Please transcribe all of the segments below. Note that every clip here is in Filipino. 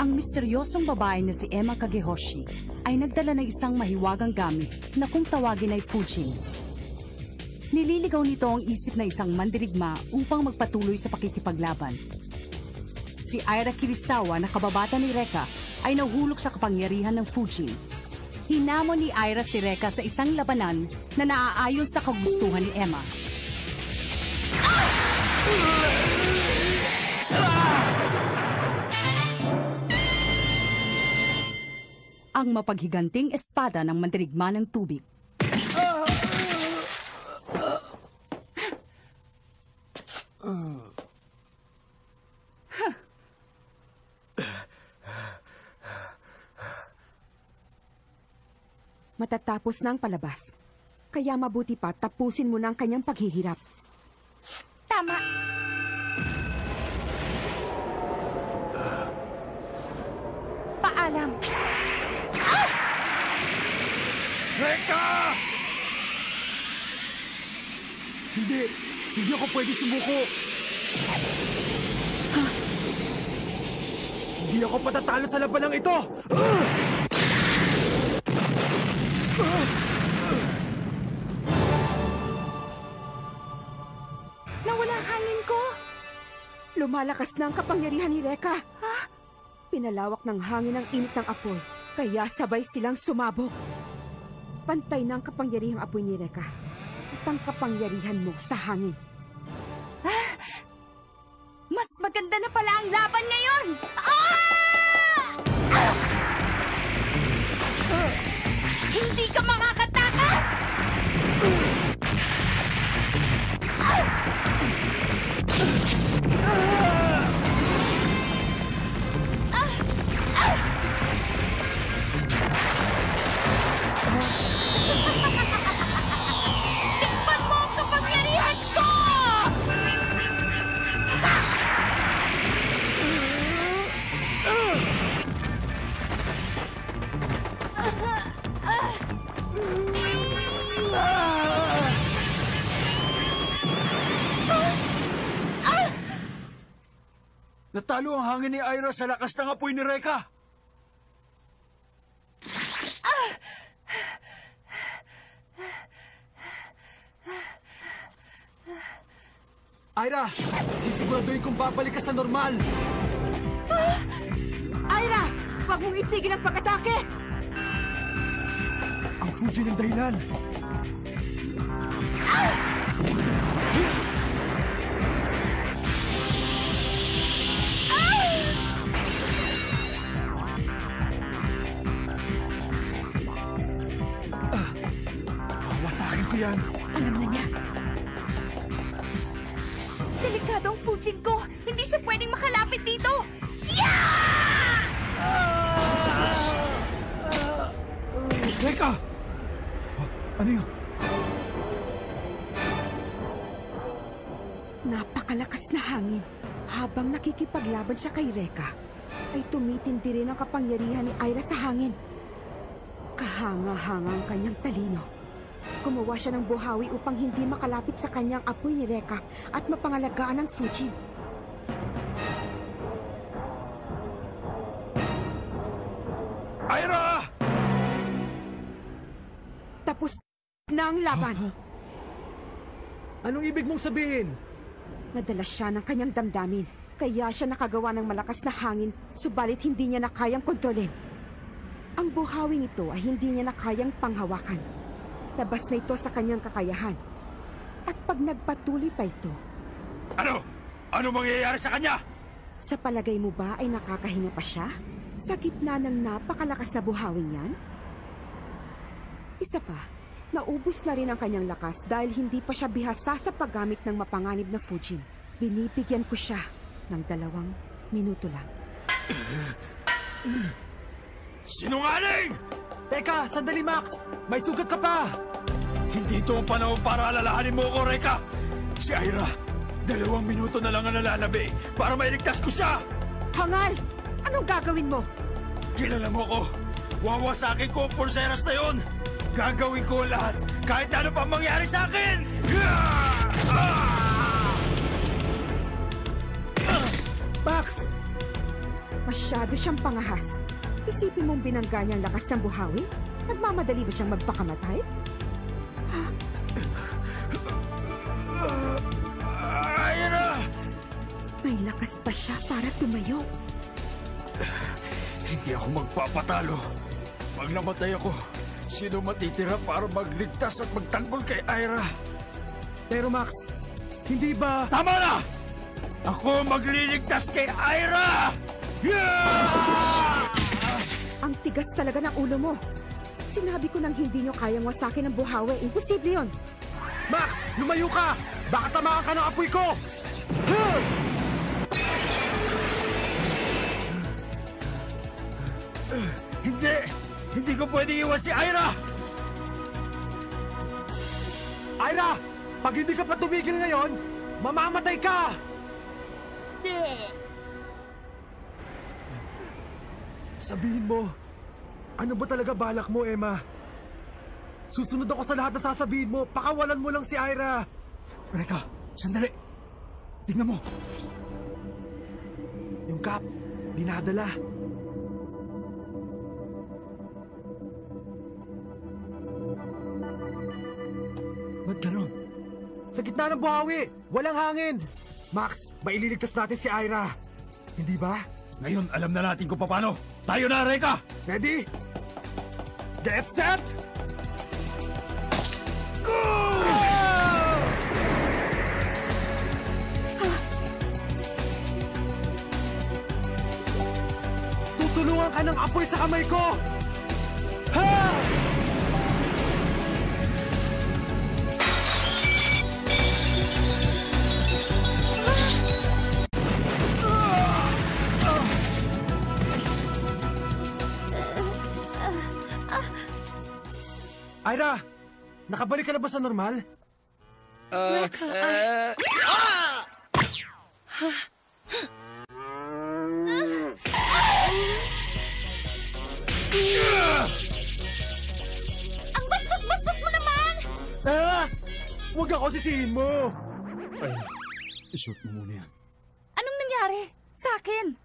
Ang misteryosong babae na si Emma Kagehoshi ay nagdala ng isang mahiwagang gamit na kung tawagin ay Fujin. Nililigaw nito ang isip na isang mandirigma upang magpatuloy sa pakikipaglaban. Si Aira Kirisawa na kababata ni Reka ay nahulog sa kapangyarihan ng Fujin. Hinamon ni Aira si Reka sa isang labanan na naaayon sa kagustuhan ni Emma. Ang mapaghiganting espada ng mandirigma ng tubig. Matatapos na ang palabas. Kaya mabuti pa tapusin mo na ang kanyang paghihirap. Tama. Paalam. Reka! Hindi ako pwede sumuko. Hindi ako patatalo sa labanang ito! Nawala ang hangin ko. Lumalakas na ang kapangyarihan ni Reka. Ha? Pinalawak ng hangin ang init ng apoy, kaya sabay silang sumabog. Pantay na ang kapangyarihang apoy ni Reka at ang kapangyarihan mo sa hangin. Mas maganda na pala ang laban ngayon! Hindi ka makakatakas! Tikman mo ang kapangyarihan ko! Natalo ang hangin ni Aira sa lakas ng apoy ni Reka. Aira, sisiguraduhin kong babalik ka sa normal. Aira! Huwag mong itigil ang pag-atake! Ang Fujin ang dahilan. Wasakin ko yan. Alam na niya. Delikado ang Fujin ko! Hindi siya pwedeng makalapit dito! Reka! Ano yun? Napakalakas na hangin. Habang nakikipaglaban siya kay Reka, ay tumitindi rin ang kapangyarihan ni Aira sa hangin. Kahanga-hanga ang kanyang talino. Gumawa siya ng buhawi upang hindi makalapit sa kanyang apoy ni Reka at mapangalagaan ang Fujin. Aira! Tapos na ang laban. Anong ibig mong sabihin? Nadala siya ng kanyang damdamin. Kaya siya nakagawa ng malakas na hangin, subalit hindi niya na kayang kontrolin. Ang buhawing ito ay hindi niya na kayang panghawakan. Labas na ito sa kanyang kakayahan. At pag nagpatuloy pa ito... Ano? Ano mangyayari sa kanya? Sa palagay mo ba ay nakakahinga pa siya? Sa gitna ng napakalakas na buhawing yan? Isa pa, naubos na rin ang kanyang lakas dahil hindi pa siya bihasa sa paggamit ng mapanganib na Fujin. Binibigyan ko siya ng 2 minuto lang. Sinungaling! Teka, sandali Max! May sugat ka pa! Hindi ito ang panahon para alalahanin mo ko, Reka! Si Aira, 2 minuto na lang ang nalalabi para mailigtas ko siya! Hangal! Anong gagawin mo? Kilala mo ko! Wawasakin ko ang pulseras na yon! Gagawin ko lahat kahit ano pa mangyari sa akin! Max! Masyado siyang pangahas. Isipin mong binangga niya ang lakas ng buhawi? Nagmamadali ba siyang magpakamatay? Ira! May lakas pa siya para tumayo. Hindi ako magpapatalo. Pag namatay ako, sino matitira para magligtas at magtanggol kay Ira? Pero Max, hindi ba... Tama na! Ako magliligtas kay Ira! Yeah! Ang tigas talaga ng ulo mo. Sinabi ko nang hindi niyo kayang wasakin ang buhawi. Imposible yun. Max, lumayo ka! Baka tamaan ka ng apoy ko! Huh! Hindi! Hindi ko pwede iwan si Ira! Ira! Pag hindi ka pa tumigil ngayon, mamamatay ka! Sabihin mo, ano ba talaga balak mo, Emma? Susunod ako sa lahat na sasabihin mo. Pakawalan mo lang si Ira. Reka, sandali! Tingnan mo! Yung cap, dinadala. Ba't ganun? Sa gitna ng buhawi, walang hangin. Max, maililigtas natin si Ira. Hindi ba? Ngayon, alam na natin kung paano. Tayo na, Reka! Ready? Get set! Tutulungan ka ng apoy sa kamay ko! Ha! Ira, nakabalik ka na ba sa normal? Ang bastos-bastos mo naman! Ah! Huwag ako sisihin mo! Isuot mo muna yan. Anong nangyari? Sa akin?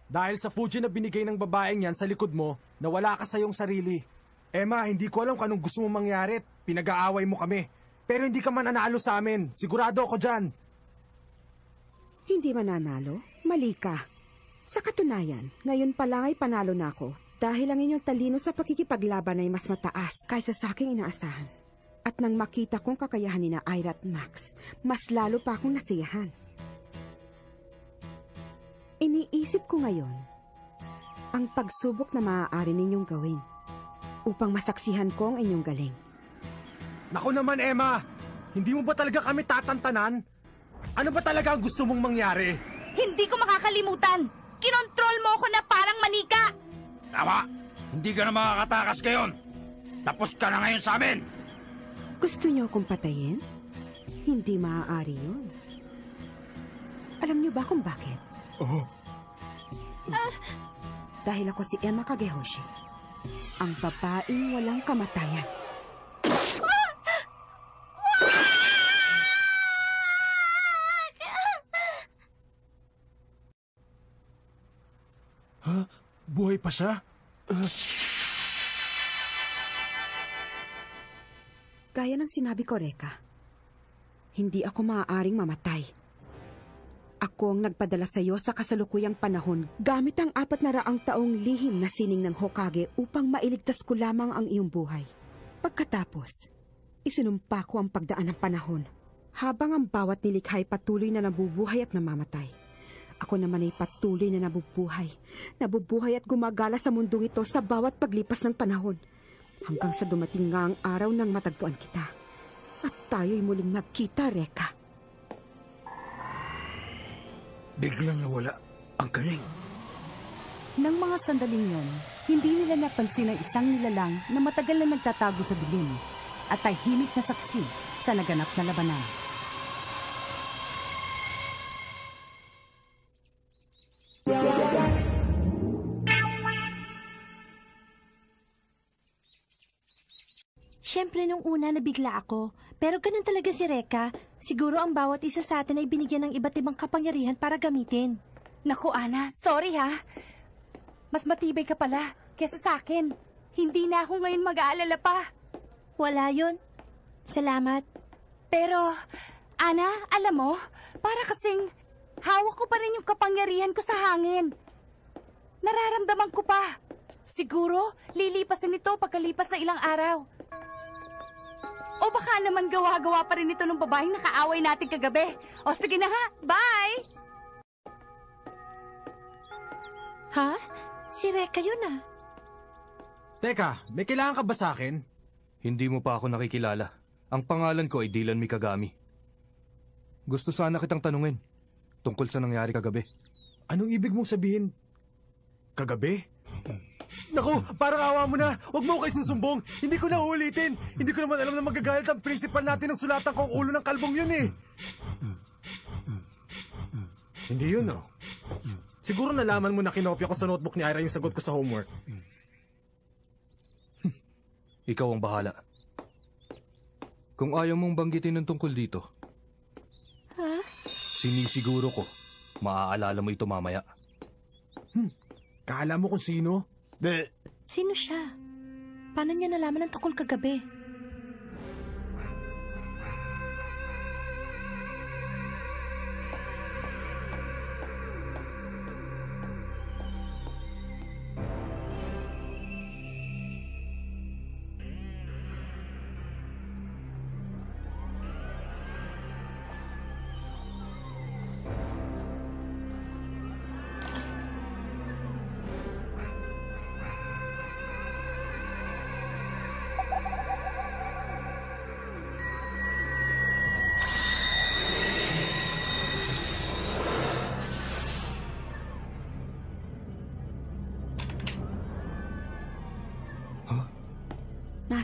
Dahil sa Fuji na binigay ng babaeng yan sa likod mo, nawala ka sa iyong sarili. Emma, hindi ko alam kung anong gusto mong mangyari. Pinag-aaway mo kami. Pero hindi ka mananalo sa amin. Sigurado ako dyan. Hindi mananalo? Mali ka. Sa katunayan, ngayon pa lang ay panalo na ako. Dahil ang inyong talino sa pakikipaglaban ay mas mataas kaysa sa aking inaasahan. At nang makita kong kakayahan ni na Ira at Max, mas lalo pa akong nasiyahan. Iniisip ko ngayon ang pagsubok na maaari ninyong gawin upang masaksihan ko ang inyong galing. Naku naman, Emma! Hindi mo ba talaga kami tatantanan? Ano ba talaga ang gusto mong mangyari? Hindi ko makakalimutan! Kinontrol mo ako na parang manika! Tama! Hindi ka na makakatakas ngayon! Tapos ka na ngayon sa amin! Gusto niyo akong patayin? Hindi maaari yun. Alam niyo ba kung bakit? Oo. Dahil ako si Emma Kagehoshi, ang babaeng walang kamatayan. Ha? Buhay pa siya? Gaya ng sinabi ko, Reka, hindi ako maaaring mamatay. Ako ang nagpadala sa iyo sa kasalukuyang panahon gamit ang 400 taong lihim na sining ng Hokage upang mailigtas ko lamang ang iyong buhay. Pagkatapos, isinumpa ko ang pagdaan ng panahon habang ang bawat nilikhay patuloy na nabubuhay at namamatay. Ako naman ay patuloy na nabubuhay at gumagala sa mundong ito sa bawat paglipas ng panahon. Hanggang sa dumating nga ang araw ng matagpuan kita. At tayo'y muling magkita, Reka. Biglang nawala ang galing. Nang mga sandaling yon, hindi nila napansin ang isang nilalang na matagal na nagtatago sa dilim at tahimik na saksi sa naganap na labanan. Siyempre nung una nabigla ako, pero ganun talaga si Reka. Siguro ang bawat isa sa atin ay binigyan ng iba't ibang kapangyarihan para gamitin. Naku, Ana, sorry ha. Mas matibay ka pala kesa sa akin. Hindi na ako ngayon mag-aalala pa. Wala yun. Salamat. Pero, Ana, alam mo, para kasing hawak ko pa rin yung kapangyarihan ko sa hangin. Nararamdaman ko pa. Siguro, lilipasin ito pagkalipas na ilang araw. O baka naman gawa-gawa pa rin ito ng babaeng nakaaway natin kagabi. O sige na ha, bye! Ha? Si Reka yun ah. Teka, may kailangan ka ba sa akin? Hindi mo pa ako nakikilala. Ang pangalan ko ay Dylan Mikagami. Gusto sana kitang tanungin tungkol sa nangyari kagabi. Anong ibig mong sabihin? Kagabi? Naku, parang awa mo na. Huwag mo ako isusumbong. Hindi ko na uulitin. Hindi ko naman alam na magagalit ang principal natin ng sulatan ko ang ulo ng kalbong yun eh. Hindi yun, no? Siguro nalaman mo na kinopya ko sa notebook ni Ira yung sagot ko sa homework. Ikaw ang bahala. Kung ayaw mong banggitin ng tungkol dito, Ha? sinisiguro ko, maaalala mo ito mamaya. Kala mo kung sino? Sino siya? Paano niya nalaman ng tungkol kagabi?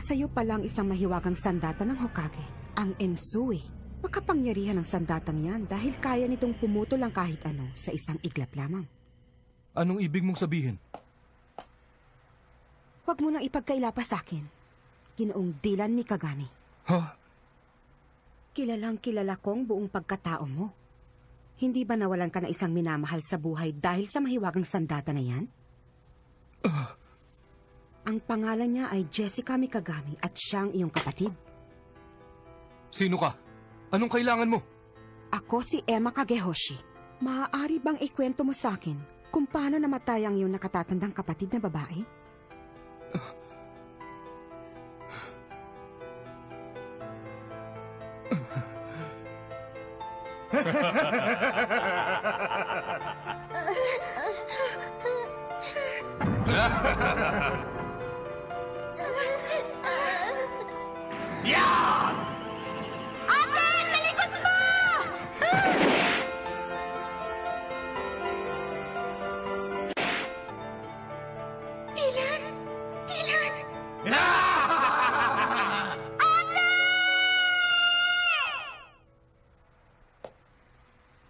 Nasa iyo pala ang isang mahiwagang sandata ng Hokage, ang Ensui. Makapangyarihan ang sandatang yan dahil kaya nitong pumutol ang kahit ano sa isang iglap lamang. Anong ibig mong sabihin? Huwag mo nang ipagkaila pa sa akin. Ginoong Dylan Mikagami. Ha? Kilalang kilala kong buong pagkatao mo. Hindi ba nawalan ka na isang minamahal sa buhay dahil sa mahiwagang sandata na yan? Ang pangalan niya ay Jessica Mikagami at siya ang iyong kapatid. Sino ka? Anong kailangan mo? Ako si Emma Kagehoshi. Maaari bang ikwento mo sa akin kung paano namatay ang iyong nakatatandang kapatid na babae?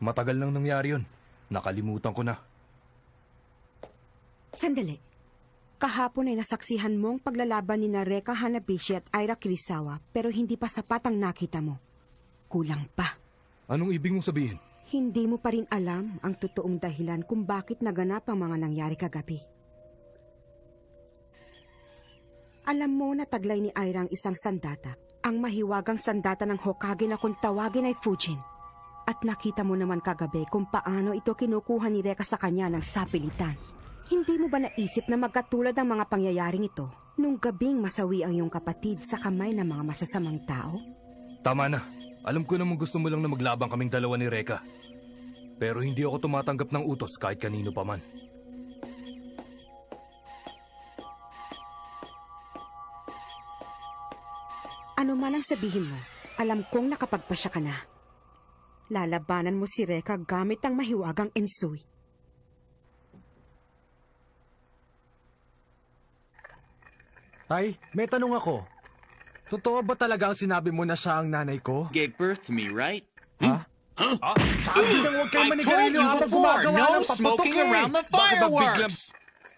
Matagal nang nangyari yun. Nakalimutan ko na. Sandali. Kahapon ay nasaksihan mo ang paglalaban ni Reka Hanabishi at Ira Kirisawa pero hindi pa sapat ang nakita mo. Kulang pa. Anong ibig mong sabihin? Hindi mo pa rin alam ang totoong dahilan kung bakit naganap ang mga nangyari kagabi. Alam mo na taglay ni Ira ang isang sandata, ang mahiwagang sandata ng Hokage na kung tawagin ay Fujin. At nakita mo naman kagabi kung paano ito kinukuha ni Reka sa kanya ng sapilitan. Hindi mo ba naisip na magkatulad ang mga pangyayaring ito nung gabing masawi ang iyong kapatid sa kamay ng mga masasamang tao? Tama na. Alam ko naman gusto mo lang na maglabang kaming dalawa ni Reka. Pero hindi ako tumatanggap ng utos kahit kanino pa man. Ano man ang sabihin mo, alam kong nakapagpasya ka na. Lalabanan mo si Reka gamit ang mahiwagang Ensui. Tay, may tanong ako. Totoo ba talaga ang sinabi mo na siya ang nanay ko? Gave birth to me, right? Ha? Sabi nang huwag kayo I told manigarilyo you habang before, gumagawa no ng paputok smoking eh. around the Bakit ba biglang- fireworks.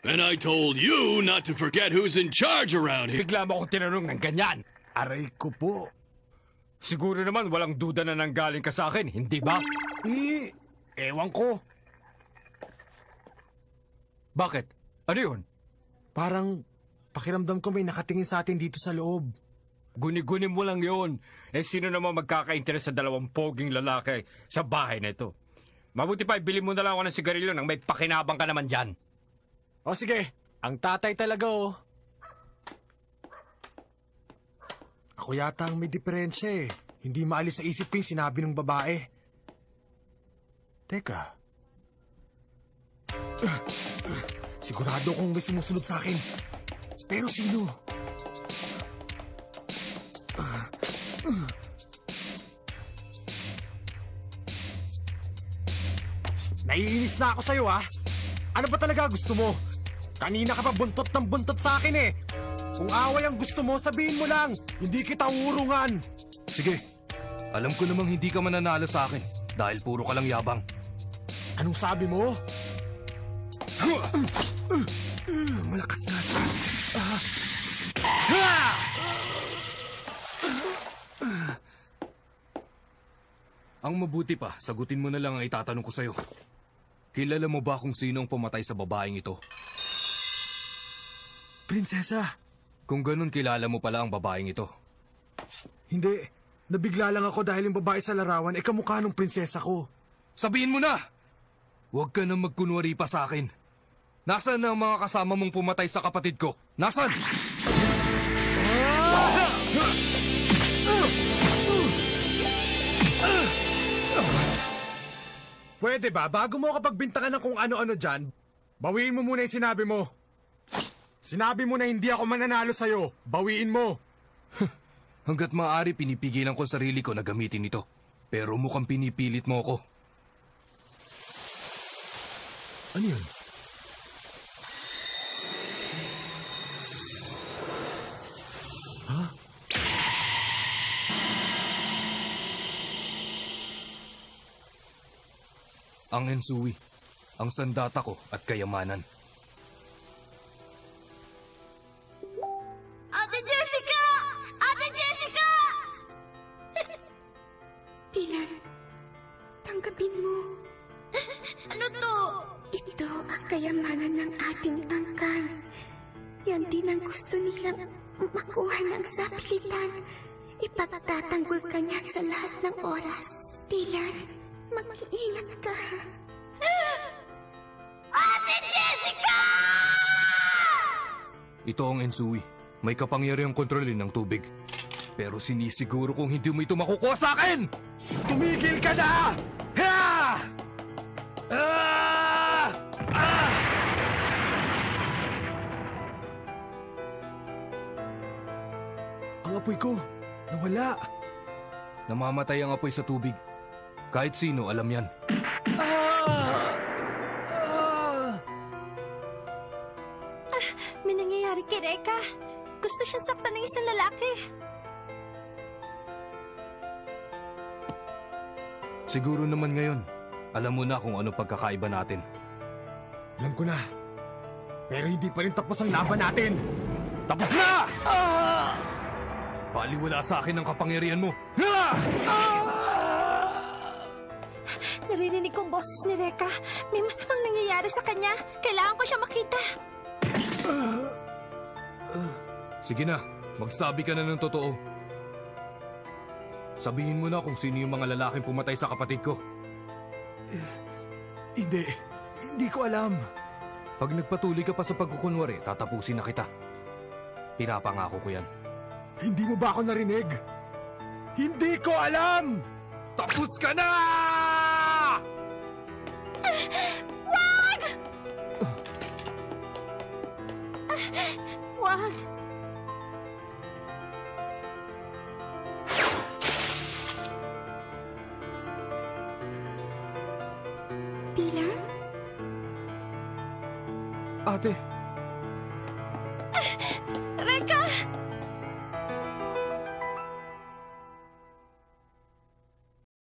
And I told you not to forget who's in charge around here. Bigla mo akong tinanong ng ganyan. Aray ko po. Siguro naman walang duda na nanggaling ka sa akin, hindi ba? Ewan ko. Bakit? Ano yun? Parang pakiramdam ko may nakatingin sa atin dito sa loob. Guni-guni mo lang yon. Sino naman magkaka-interes sa dalawang poging lalaki sa bahay na ito? Mabuti pa, ibili mo na lang ako ng sigarilyo nang may pakinabang ka naman dyan. O sige, ang tatay talaga oh. Ako yata ang may diferensya eh. Hindi maalis sa isip ko yung sinabi ng babae. Teka. Sigurado kong may sumusunod sa akin. Pero sino? Naiinis na ako sa'yo ha. Ano ba talaga gusto mo? Kanina ka pa buntot ng buntot sa akin eh. Kung away ang gusto mo, sabihin mo lang. Hindi kita urungan. Sige, alam ko namang hindi ka mananalo sa akin dahil puro ka lang yabang. Anong sabi mo? Malakas nga siya. Ang mabuti pa, sagutin mo na lang ang itatanong ko sa'yo. Kilala mo ba kung sino ang pumatay sa babaeng ito? Prinsesa. Kung ganun, kilala mo pala ang babaeng ito. Hindi. Nabigla lang ako dahil yung babae sa larawan ay kamukha ng prinsesa ko. Sabihin mo na! Huwag ka nang magkunwari pa sa akin. Nasaan na ang mga kasama mong pumatay sa kapatid ko? Nasaan? Pwede ba, bago mo kapag bintangan ng kung ano-ano dyan, bawiin mo muna yung sinabi mo. Sinabi mo na hindi ako mananalo sa'yo. Bawiin mo. Hanggat maaari, pinipigilan ko sarili ko na gamitin ito. Pero mukhang pinipilit mo ako. Ano yun? Ha? Ang Ensui, ang sandata ko at kayamanan. Ate Jessica! Ate Jessica! Dylan, tanggapin mo. Ano to? Ito ang kayamanan ng ating angkan. Yan din ang gusto nilang makuha ng sapilitan. Ipagtatanggol ka niyan sa lahat ng oras. Dylan, mag-iingat ka. Ate Jessica! Ito ang Ensui. May kapangyarihang kontrolin ng tubig. Pero sinisiguro kong hindi mo ito makukuha sa akin! Tumigil ka na! Ha! Ah! Ah! Ang apoy ko, nawala. Namamatay ang apoy sa tubig. Kahit sino, alam yan. May nangyayari kay Reka. Gusto siyang saktan ng isang lalaki. Siguro naman ngayon, alam mo na kung ano pagkakaiba natin. Alam ko na. Pero hindi pa rin tapos ang laban natin. Tapos na! Baliwala sa akin ang kapangyarihan mo. Naririnig kong boses ni Reka. May masamang nangyayari sa kanya. Kailangan ko siya makita. Sige na, magsabi ka na ng totoo. Sabihin mo na kung sino yung mga lalaking pumatay sa kapatid ko. Hindi ko alam. Pag nagpatuloy ka pa sa pagkukunwari, tatapusin na kita. Pinapangako ko yan. Hindi mo ba ako narinig? Hindi ko alam! Tapos ka na! Wag! Wag! Dylan? Ate!